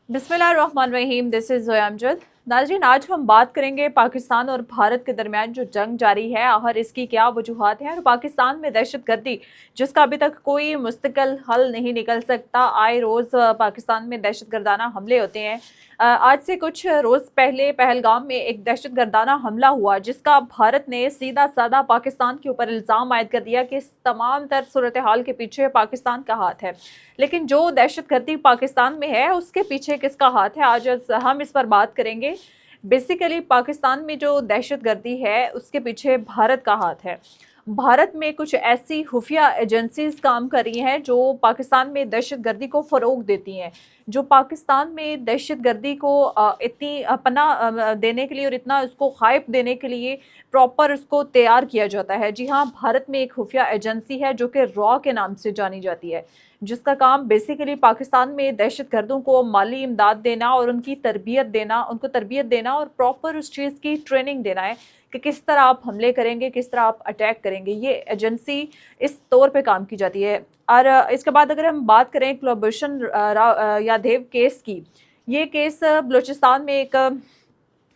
बिस्मिल्लाहिर्रहमानिर्रहीम, this is Zoya Amjad. नाज़रीन, आज हम बात करेंगे पाकिस्तान और भारत के दरमियान जो जंग जारी है, आखिर इसकी क्या वजूहात हैं और पाकिस्तान में दहशतगर्दी जिसका अभी तक कोई मुस्तकिल हल नहीं निकल सकता। आए रोज़ पाकिस्तान में दहशतगर्दाना हमले होते हैं। आज से कुछ रोज़ पहले पहलगाम में एक दहशतगर्दाना हमला हुआ, जिसका भारत ने सीधा साधा पाकिस्तान के ऊपर इल्ज़ाम आयद कर दिया कि इस तमाम तर सूरत हाल के पीछे पाकिस्तान का हाथ है। लेकिन जो दहशतगर्दी पाकिस्तान में है, उसके पीछे किसका हाथ है, आज हम इस पर बात करेंगे। बेसिकली पाकिस्तान में जो दहशतगर्दी है, उसके पीछे भारत का हाथ है। भारत में कुछ ऐसी खुफिया एजेंसीज काम कर रही हैं जो पाकिस्तान में दहशतगर्दी को फ़रोग देती हैं, जो पाकिस्तान में दहशतगर्दी को इतनी पनाह देने के लिए और इतना उसको हाइप देने के लिए प्रॉपर उसको तैयार किया जाता है। जी हाँ, भारत में एक खुफिया एजेंसी है जो कि रॉ के नाम से जानी जाती है, जिसका काम बेसिकली पाकिस्तान में दहशतगर्दों को माली इमदाद देना और उनको तरबियत देना और प्रॉपर उस चीज़ की ट्रेनिंग देना है कि किस तरह आप हमले करेंगे, किस तरह आप अटैक करेंगे। ये एजेंसी इस तौर पे काम की जाती है। और इसके बाद अगर हम बात करें कुलभूषण यादव केस की, ये केस बलूचिस्तान में एक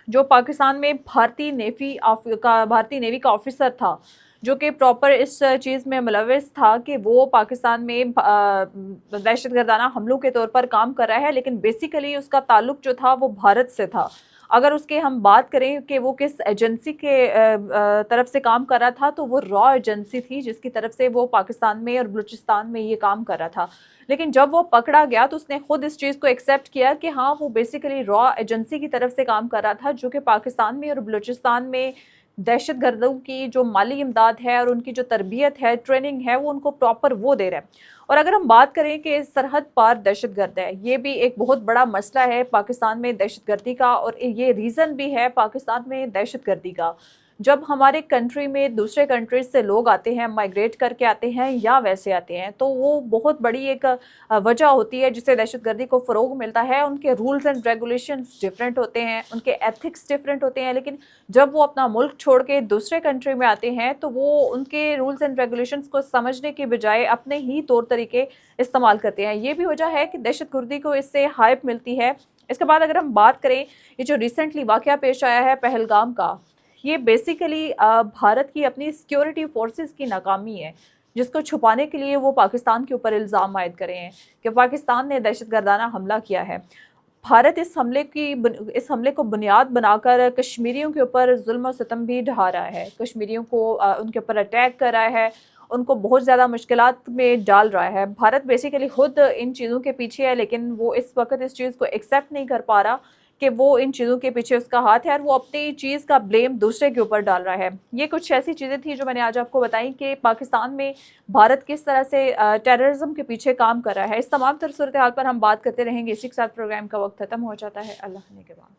जो पाकिस्तान में भारतीय नेवी का ऑफिसर था, जो कि प्रॉपर इस चीज़ में मुलविस था कि वो पाकिस्तान में दहशतगर्दाना हमलों के तौर पर काम कर रहा है, लेकिन बेसिकली उसका ताल्लुक जो था वो भारत से था। अगर उसके हम बात करें कि वो किस एजेंसी के तरफ से काम कर रहा था, तो वो रॉ एजेंसी थी जिसकी तरफ से वो पाकिस्तान में और बलूचिस्तान में ये काम कर रहा था। लेकिन जब वो पकड़ा गया तो उसने खुद इस चीज़ को एक्सेप्ट किया कि हाँ, वो बेसिकली रॉ एजेंसी की तरफ से काम कर रहा था, जो कि पाकिस्तान में और बलूचिस्तान में दहशतगर्दों की जो माली इमदाद है और उनकी जो तरबियत है, ट्रेनिंग है, वो उनको प्रॉपर वो दे रहा है। और अगर हम बात करें कि सरहद पार दहशतगर्द है, ये भी एक बहुत बड़ा मसला है पाकिस्तान में दहशतगर्दी का, और ये रीज़न भी है पाकिस्तान में दहशतगर्दी का। जब हमारे कंट्री में दूसरे कंट्रीज से लोग आते हैं, माइग्रेट करके आते हैं या वैसे आते हैं, तो वो बहुत बड़ी एक वजह होती है जिससे दहशतगर्दी को फ़रोग मिलता है। उनके रूल्स एंड रेगुलेशंस डिफरेंट होते हैं, उनके एथिक्स डिफरेंट होते हैं, लेकिन जब वो अपना मुल्क छोड़ के दूसरे कंट्री में आते हैं तो वो उनके रूल्स एंड रेगुलेशंस को समझने की बजाय अपने ही तौर तरीके इस्तेमाल करते हैं। ये भी वजह है कि दहशतगर्दी को इससे हाइप मिलती है। इसके बाद अगर हम बात करें, ये जो रिसेंटली वाक़या पेश आया है पहलगाम का, ये बेसिकली भारत की अपनी सिक्योरिटी फोर्सेस की नाकामी है, जिसको छुपाने के लिए वो पाकिस्तान के ऊपर इल्ज़ाम आयद करे हैं कि पाकिस्तान ने दहशतगर्दाना हमला किया है। भारत इस हमले को बुनियाद बनाकर कश्मीरियों के ऊपर जुल्म और सितम भी ढा रहा है, कश्मीरियों को उनके ऊपर अटैक कर रहा है, उनको बहुत ज़्यादा मुश्किलात में डाल रहा है। भारत बेसिकली खुद इन चीज़ों के पीछे है, लेकिन वो इस वक्त इस चीज़ को एक्सेप्ट नहीं कर पा रहा कि वो इन चीज़ों के पीछे उसका हाथ है और वो अपनी चीज़ का ब्लेम दूसरे के ऊपर डाल रहा है। ये कुछ ऐसी चीज़ें थी जो मैंने आज आपको बताई कि पाकिस्तान में भारत किस तरह से टेररिज्म के पीछे काम कर रहा है। इस तमाम तर सूरत हाल पर हम बात करते रहेंगे। इसी के साथ प्रोग्राम का वक्त ख़त्म हो जाता है। अल्लाह ने के बाद।